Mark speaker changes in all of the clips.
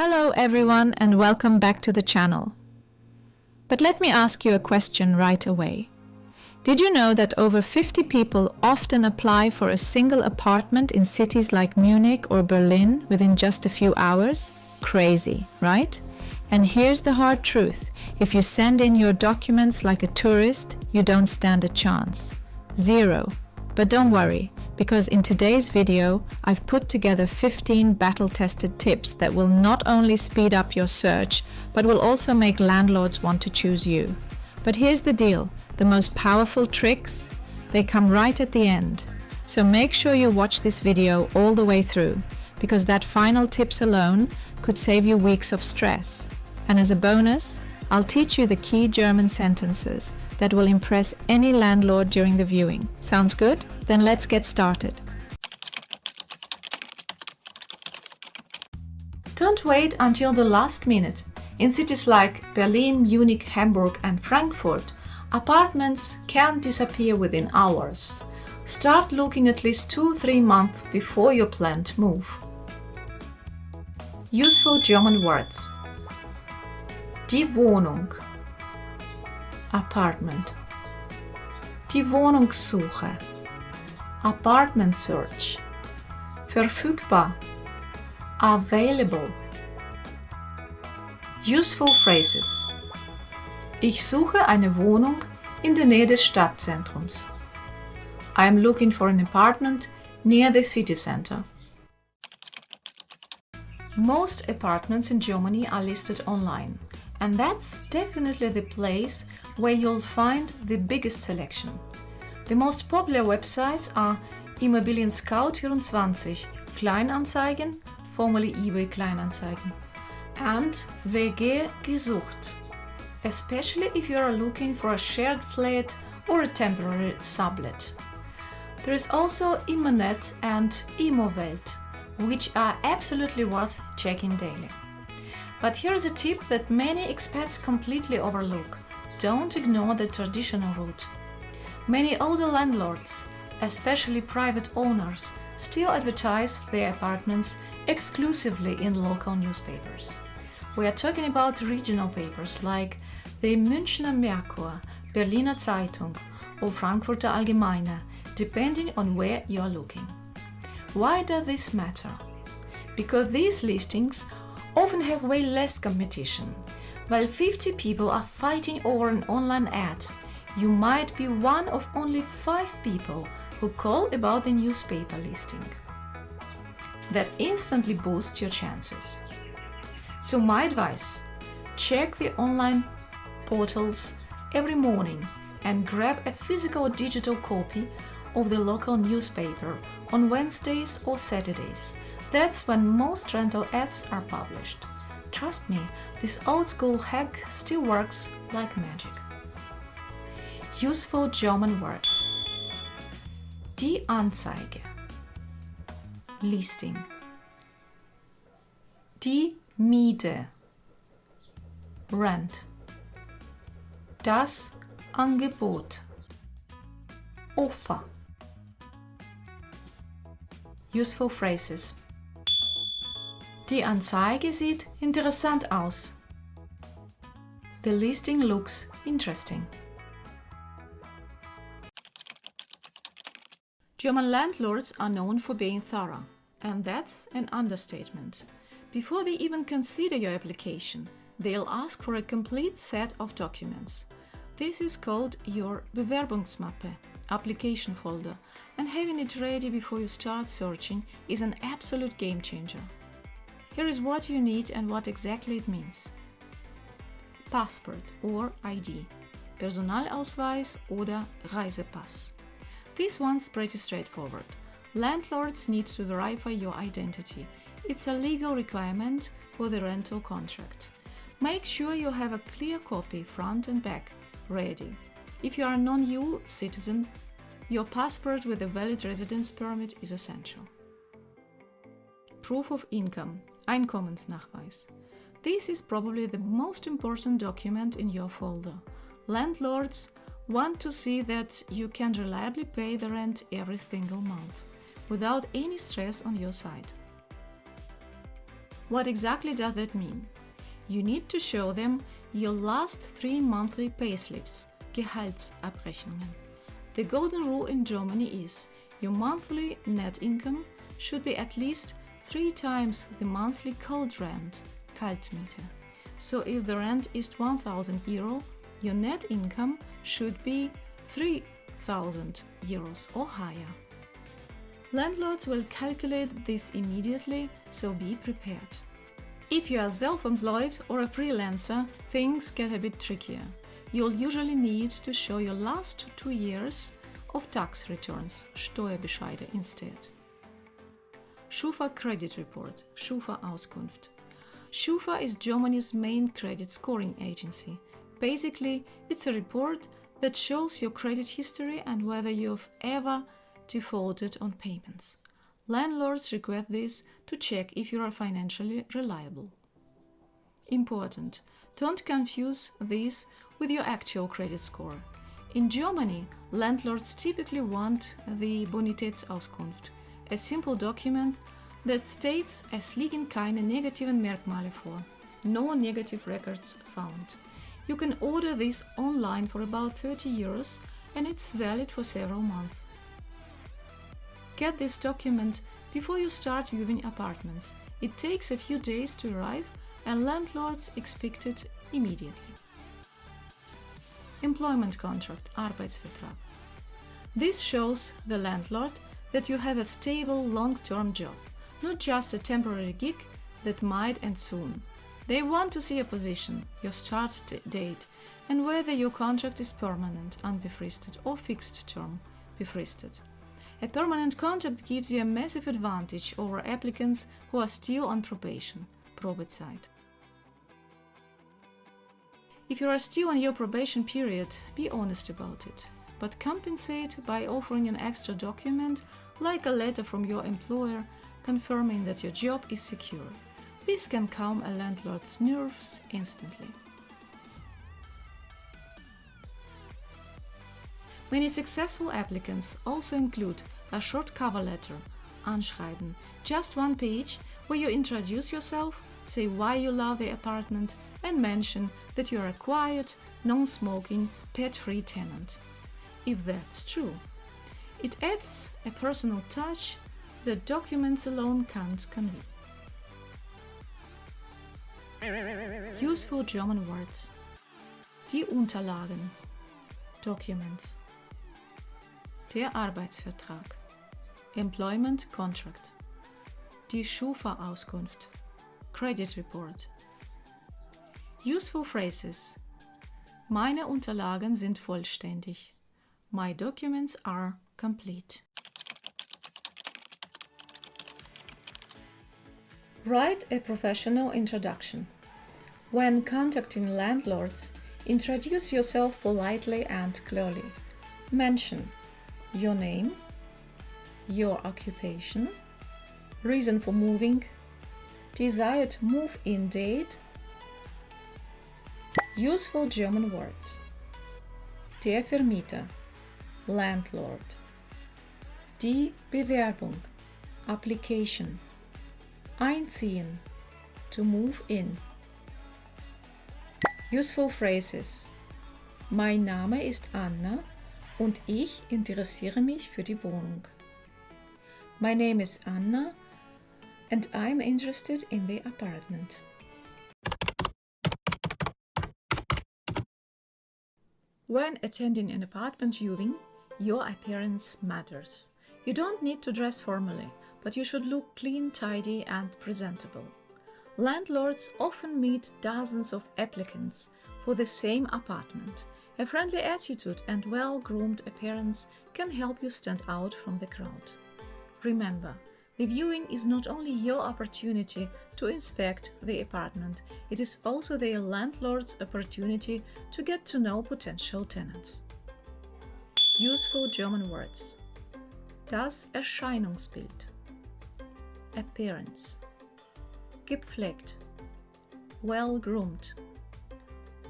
Speaker 1: Hello everyone and welcome back to the channel. But let me ask you a question right away. Did you know that over 50 people often apply for a single apartment in cities like Munich or Berlin within just a few hours? Crazy, right? And here's the hard truth. If you send in your documents like a tourist, you don't stand a chance. Zero. But don't worry, because in today's video, I've put together 15 battle-tested tips that will not only speed up your search, but will also make landlords want to choose you. But here's the deal. The most powerful tricks, they come right at the end. So make sure you watch this video all the way through, because that final tips alone could save you weeks of stress. And as a bonus, I'll teach you the key German sentences that will impress any landlord during the viewing. Sounds good? Then let's get started. Don't wait until the last minute. In cities like Berlin, Munich, Hamburg and Frankfurt, apartments can disappear within hours. Start looking at least 2-3 months before your planned move. Useful German words. Die Wohnung, Apartment. Die Wohnungssuche, Apartment Search. Verfügbar, Available. Useful phrases. Ich suche eine Wohnung in der Nähe des Stadtzentrums. I am looking for an apartment near the city center. Most apartments in Germany are listed online. And that's definitely the place where you'll find the biggest selection. The most popular websites are Immobilien Scout 24, Kleinanzeigen, formerly eBay Kleinanzeigen, and WG Gesucht, especially if you are looking for a shared flat or a temporary sublet. There is also Immonet and Immowelt, which are absolutely worth checking daily. But here's a tip that many expats completely overlook. Don't ignore the traditional route. Many older landlords, especially private owners, still advertise their apartments exclusively in local newspapers. We are talking about regional papers like the Münchner Merkur, Berliner Zeitung or Frankfurter Allgemeine, depending on where you are looking. Why does this matter? Because these listings often have way less competition. While 50 people are fighting over an online ad, you might be one of only 5 people who call about the newspaper listing. That instantly boosts your chances. So my advice, check the online portals every morning and grab a physical or digital copy of the local newspaper on Wednesdays or Saturdays. That's when most rental ads are published. Trust me, this old-school hack still works like magic. Useful German words. Die Anzeige, Listing. Die Miete, Rent. Das Angebot, Offer. Useful phrases. Die Anzeige sieht interessant aus. The listing looks interesting. German landlords are known for being thorough, and that's an understatement. Before they even consider your application, they'll ask for a complete set of documents. This is called your Bewerbungsmappe, application folder, and having it ready before you start searching is an absolute game changer. Here is what you need and what exactly it means. Passport or ID, Personalausweis oder Reisepass. This one's pretty straightforward. Landlords need to verify your identity. It's a legal requirement for the rental contract. Make sure you have a clear copy, front and back, ready. If you are a non-EU citizen, your passport with a valid residence permit is essential. Proof of income, Einkommensnachweis. This is probably the most important document in your folder. Landlords want to see that you can reliably pay the rent every single month, without any stress on your side. What exactly does that mean? You need to show them your last 3 monthly payslips, Gehaltsabrechnungen. The golden rule in Germany is your monthly net income should be at least 3 times the monthly cold rent, Kaltmiete. So if the rent is 1,000 euro, your net income should be 3,000 euros or higher. Landlords will calculate this immediately, so be prepared. If you are self-employed or a freelancer, things get a bit trickier. You'll usually need to show your last 2 years of tax returns, Steuerbescheide instead. Schufa Credit Report, Schufa Auskunft. Schufa is Germany's main credit scoring agency. Basically, it's a report that shows your credit history and whether you've ever defaulted on payments. Landlords request this to check if you are financially reliable. Important: don't confuse this with your actual credit score. In Germany, landlords typically want the Bonitätsauskunft, a simple document that states es liegen keine negativen Merkmale vor, no negative records found. You can order this online for about 30 euros and it's valid for several months. Get this document before you start viewing apartments. It takes a few days to arrive and landlords expect it immediately. Employment contract, Arbeitsvertrag. This shows the landlord that you have a stable long-term job, not just a temporary gig that might end soon. They want to see a position, your start date, and whether your contract is permanent, unbefristet, or fixed term, befristet. A permanent contract gives you a massive advantage over applicants who are still on probation, Probezeit. If you are still on your probation period, be honest about it, but compensate by offering an extra document, like a letter from your employer confirming that your job is secure. This can calm a landlord's nerves instantly. Many successful applicants also include a short cover letter, Anschreiben, just 1 page, where you introduce yourself, say why you love the apartment, and mention that you are a quiet, non-smoking, pet-free tenant. If that's true, it adds a personal touch that documents alone can't convey. Useful German words. Die Unterlagen, Documents. Der Arbeitsvertrag, Employment Contract. Die Schufa-Auskunft, Credit Report. Useful phrases. Meine Unterlagen sind vollständig. My documents are complete. Write a professional introduction. When contacting landlords, introduce yourself politely and clearly. Mention your name, your occupation, reason for moving, desired move-in date. Useful German words. Der Vermieter, Landlord. Die Bewerbung, Application. Einziehen, to move in. Useful phrases. Mein Name ist Anna und ich interessiere mich für die Wohnung. My name is Anna and I'm interested in the apartment. When attending an apartment viewing, your appearance matters. You don't need to dress formally, but you should look clean, tidy, and presentable. Landlords often meet dozens of applicants for the same apartment. A friendly attitude and well-groomed appearance can help you stand out from the crowd. Remember, the viewing is not only your opportunity to inspect the apartment, it is also the landlord's opportunity to get to know potential tenants. Useful German words. Das Erscheinungsbild. Appearance. Gepflegt. Well-groomed.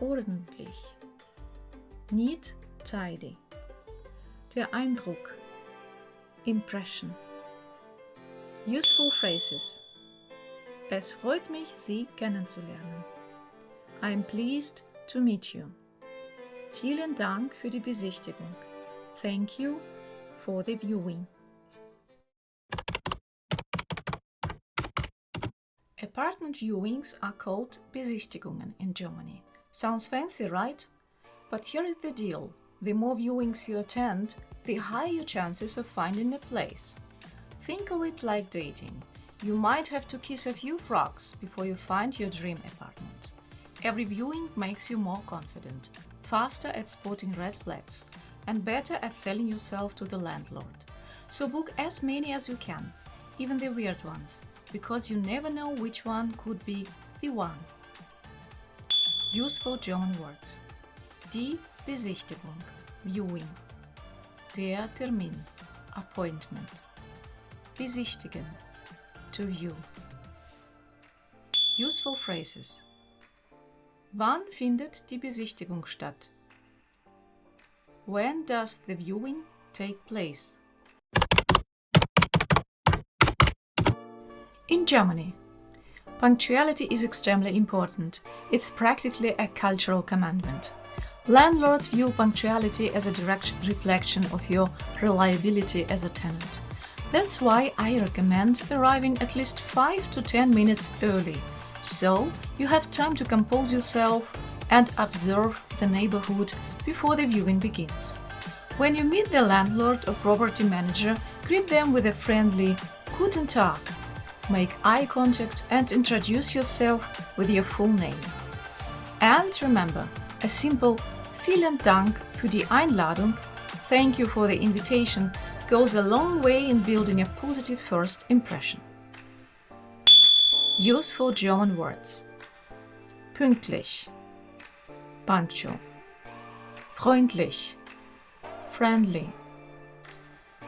Speaker 1: Ordentlich. Neat, tidy. Der Eindruck. Impression. Useful phrases. Es freut mich, Sie kennenzulernen. I'm pleased to meet you. Vielen Dank für die Besichtigung. Thank you for the viewing. Apartment viewings are called Besichtigungen in Germany. Sounds fancy, right? But here is the deal. The more viewings you attend, the higher your chances of finding a place. Think of it like dating. You might have to kiss a few frogs before you find your dream apartment. Every viewing makes you more confident, faster at spotting red flags, and better at selling yourself to the landlord. So book as many as you can, even the weird ones, because you never know which one could be the one. Useful German words. Die Besichtigung, viewing. Der Termin, appointment. Besichtigen, to view. Useful phrases. Wann findet die Besichtigung statt? When does the viewing take place? In Germany, punctuality is extremely important. It's practically a cultural commandment. Landlords view punctuality as a direct reflection of your reliability as a tenant. That's why I recommend arriving at least 5 to 10 minutes early, so you have time to compose yourself and observe the neighborhood before the viewing begins. When you meet the landlord or property manager, greet them with a friendly Guten Tag. Make eye contact and introduce yourself with your full name. And remember, a simple Vielen Dank für die Einladung, thank you for the invitation, goes a long way in building a positive first impression. Useful German words. Pünktlich, punctual. Freundlich, friendly.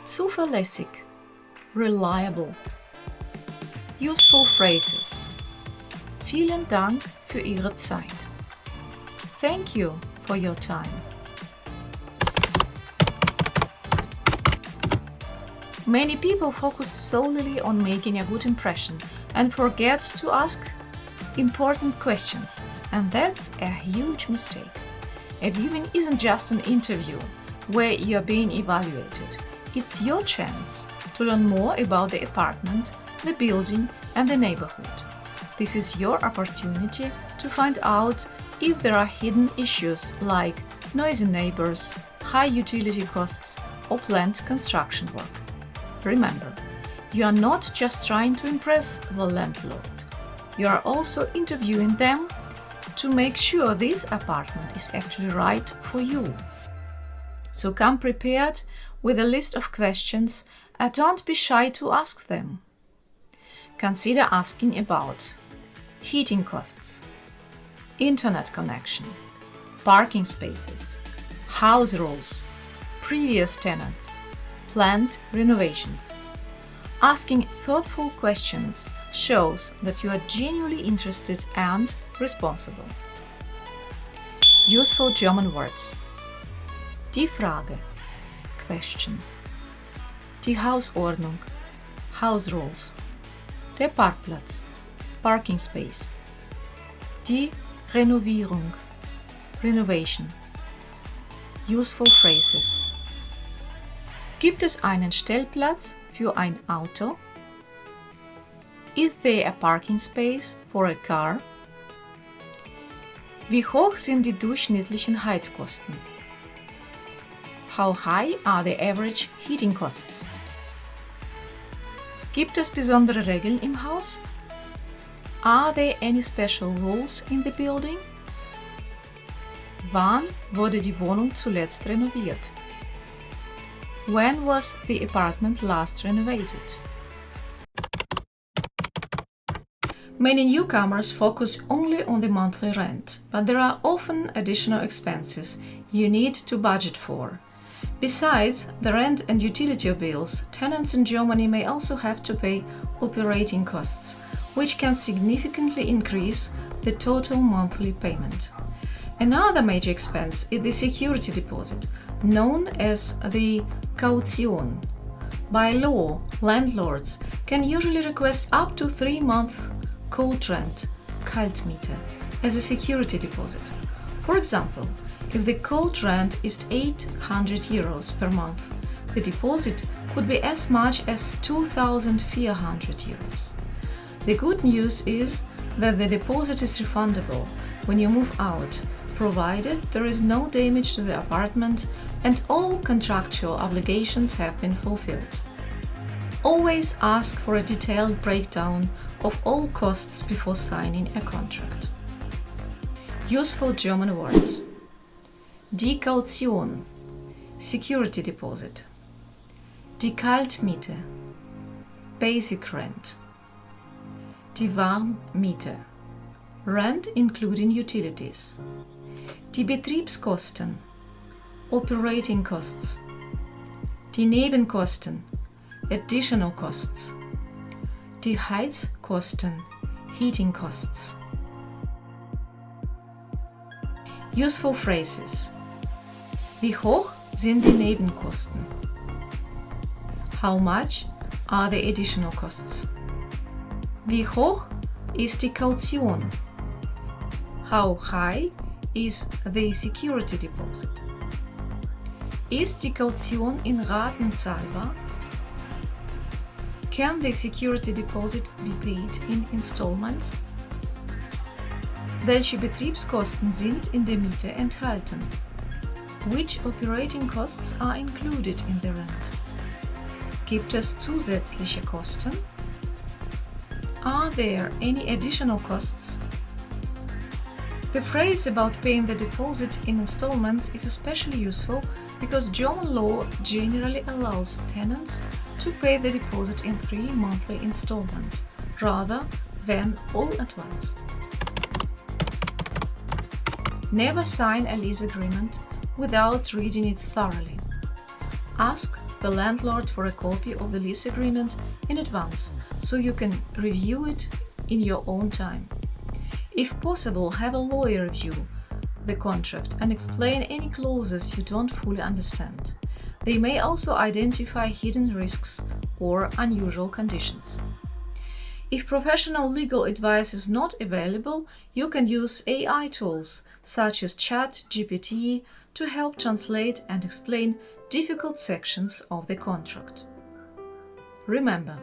Speaker 1: Zuverlässig, reliable. Useful phrases. Vielen Dank für Ihre Zeit. Thank you for your time. Many people focus solely on making a good impression and forget to ask important questions, and that's a huge mistake. A viewing isn't just an interview where you're being evaluated. It's your chance to learn more about the apartment, the building, and the neighborhood. This is your opportunity to find out if there are hidden issues like noisy neighbors, high utility costs, or planned construction work. Remember, you are not just trying to impress the landlord. You are also interviewing them to make sure this apartment is actually right for you. So come prepared with a list of questions and don't be shy to ask them. Consider asking about heating costs, internet connection, parking spaces, house rules, previous tenants, planned renovations. Asking thoughtful questions shows that you are genuinely interested and responsible. Useful German words. Die Frage, question. Die Hausordnung, house rules. Der Parkplatz, parking space. Die Renovierung, renovation. Useful phrases. Gibt es einen Stellplatz für ein Auto? Is there a parking space for a car? Wie hoch sind die durchschnittlichen Heizkosten? How high are the average heating costs? Gibt es besondere Regeln im Haus? Are there any special rules in the building? Wann wurde die Wohnung zuletzt renoviert? When was the apartment last renovated? Many newcomers focus only on the monthly rent, but there are often additional expenses you need to budget for. Besides the rent and utility bills, tenants in Germany may also have to pay operating costs, which can significantly increase the total monthly payment. Another major expense is the security deposit, known as the Kaution. By law, landlords can usually request up to 3 months cold rent, Kaltmiete, as a security deposit. For example, if the cold rent is 800 euros per month, the deposit could be as much as 2,400 euros. The good news is that the deposit is refundable when you move out, provided there is no damage to the apartment and all contractual obligations have been fulfilled. Always ask for a detailed breakdown of all costs before signing a contract. Useful German words: Die Kaution, security deposit; die Kaltmiete, basic rent; die Warmmiete, rent including utilities; die Betriebskosten, operating costs; die Nebenkosten, additional costs; die Heizkosten, heating costs. Useful phrases: Wie hoch sind die Nebenkosten? How much are the additional costs? Wie hoch ist die Kaution? How high is the security deposit? Ist die Kaution in Raten zahlbar? Can the security deposit be paid in installments? Welche Betriebskosten sind in der Miete enthalten? Which operating costs are included in the rent? Gibt es zusätzliche Kosten? Are there any additional costs? The phrase about paying the deposit in installments is especially useful because German law generally allows tenants to pay the deposit in 3 monthly installments rather than all at once. Never sign a lease agreement without reading it thoroughly. Ask the landlord for a copy of the lease agreement in advance so you can review it in your own time. If possible, have a lawyer review the contract and explain any clauses you don't fully understand. They may also identify hidden risks or unusual conditions. If professional legal advice is not available, you can use AI tools such as ChatGPT to help translate and explain difficult sections of the contract. Remember,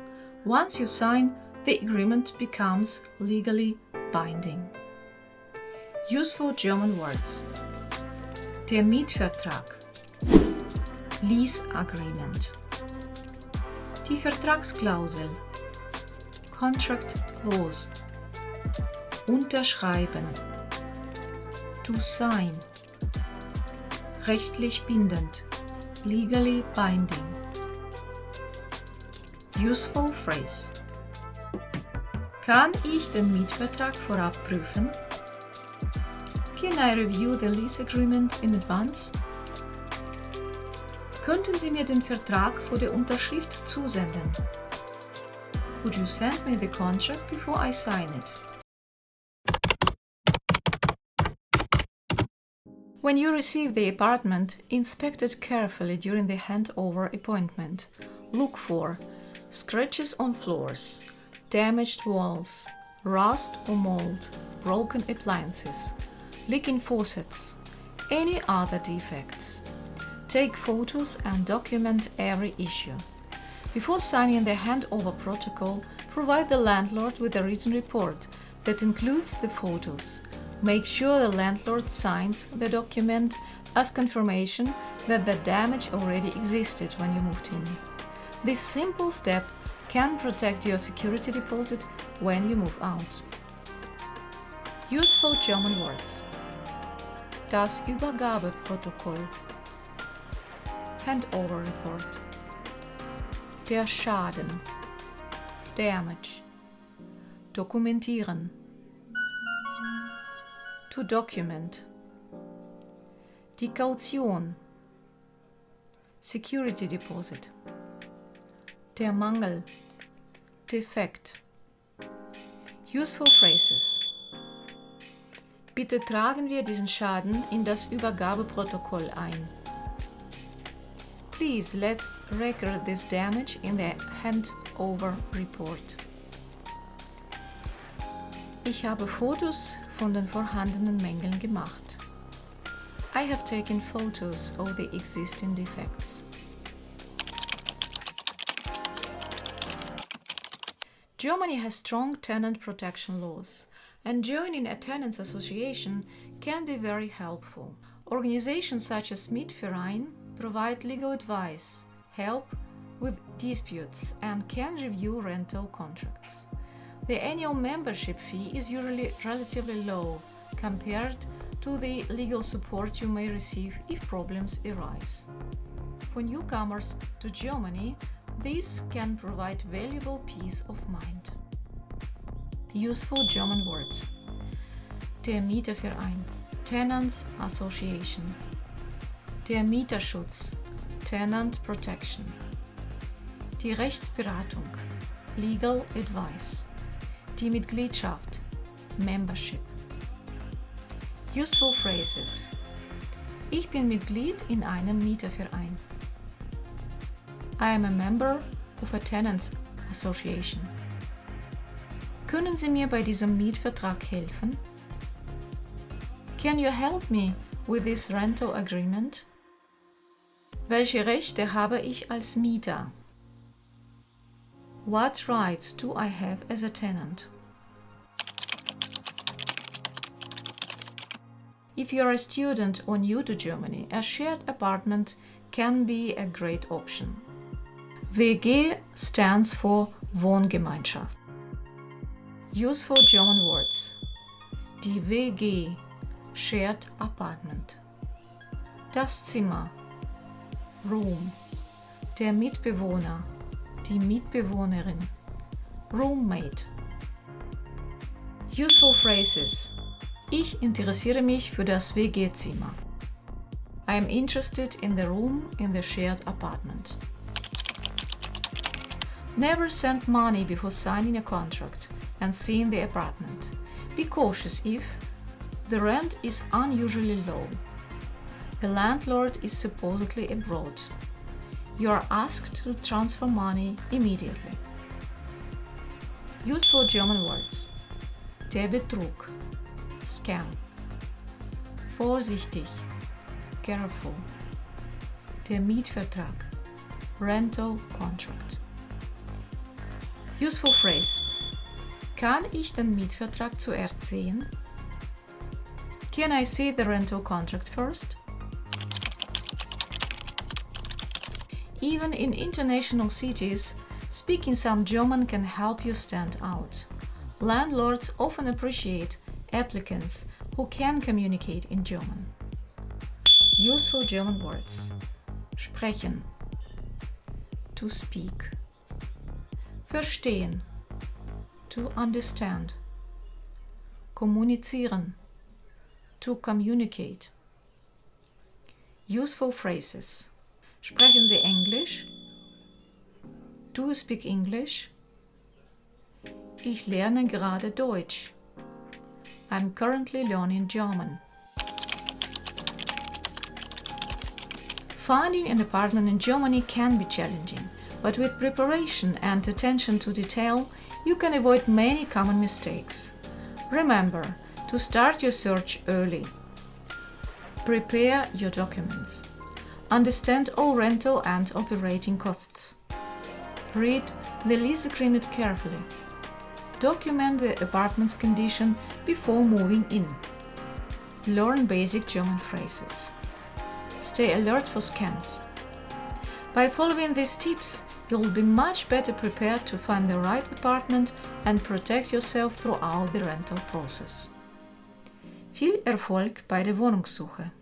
Speaker 1: once you sign, the agreement becomes legally binding. Useful German words: Der Mietvertrag, Lease Agreement; die Vertragsklausel, Contract Clause; unterschreiben, to sign, rechtlich bindend, legally binding. Useful phrase: Kann ich den Mietvertrag vorab prüfen? Can I review the lease agreement in advance? Könnten Sie mir den Vertrag vor der Unterschrift zusenden? Could you send me the contract before I sign it? When you receive the apartment, inspect it carefully during the handover appointment. Look for scratches on floors, damaged walls, rust or mold, broken appliances, leaking faucets, any other defects. Take photos and document every issue. Before signing the handover protocol, provide the landlord with a written report that includes the photos. Make sure the landlord signs the document as confirmation that the damage already existed when you moved in. This simple step can protect your security deposit when you move out. Useful German words: Das Übergabeprotokoll, Handover Report; der Schaden, Damage; dokumentieren, to document; die Kaution, security deposit; der Mangel, defect. Useful phrases: Bitte tragen wir diesen Schaden in das Übergabeprotokoll ein. Please let's record this damage in the handover report. Ich habe Fotos von den vorhandenen Mängeln gemacht. I have taken photos of the existing defects. Germany has strong tenant protection laws, and joining a tenants association can be very helpful. Organizations such as Mietverein provide legal advice, help with disputes, and can review rental contracts. The annual membership fee is usually relatively low compared to the legal support you may receive if problems arise. For newcomers to Germany, this can provide valuable peace of mind. Useful German words: Der Mieterverein, Tenants Association. Der Mieterschutz, Tenant Protection. Die Rechtsberatung, Legal Advice. Die Mitgliedschaft, Membership. Useful phrases: Ich bin Mitglied in einem Mieterverein. I am a member of a tenants association. Können Sie mir bei diesem Mietvertrag helfen? Can you help me with this rental agreement? Welche Rechte habe ich als Mieter? What rights do I have as a tenant? If you are a student or new to Germany, a shared apartment can be a great option. WG stands for Wohngemeinschaft. Useful German words: Die WG, Shared Apartment. Das Zimmer, Room. Der Mitbewohner, die Mitbewohnerin, Roommate. Useful phrases: Ich interessiere mich für das WG-Zimmer. I am interested in the room in the shared apartment. Never send money before signing a contract and seeing the apartment. Be cautious if the rent is unusually low. The landlord is supposedly abroad. You are asked to transfer money immediately. Useful German words: Der Betrug, Scam. Vorsichtig, careful. Der Mietvertrag, rental contract. Useful phrase: Kann ich den Mietvertrag zuerst sehen? Can I see the rental contract first? Even in international cities, speaking some German can help you stand out. Landlords often appreciate applicants who can communicate in German. Useful German words: Sprechen, to speak. Verstehen, to understand. Kommunizieren, to communicate. Useful phrases: Sprechen Sie Englisch? Do you speak English? Ich lerne gerade Deutsch. I'm currently learning German. Finding an apartment in Germany can be challenging, but with preparation and attention to detail, you can avoid many common mistakes. Remember to start your search early. Prepare your documents. Understand all rental and operating costs. Read the lease agreement carefully. Document the apartment's condition before moving in. Learn basic German phrases. Stay alert for scams. By following these tips, you'll be much better prepared to find the right apartment and protect yourself throughout the rental process. Viel Erfolg bei der Wohnungssuche!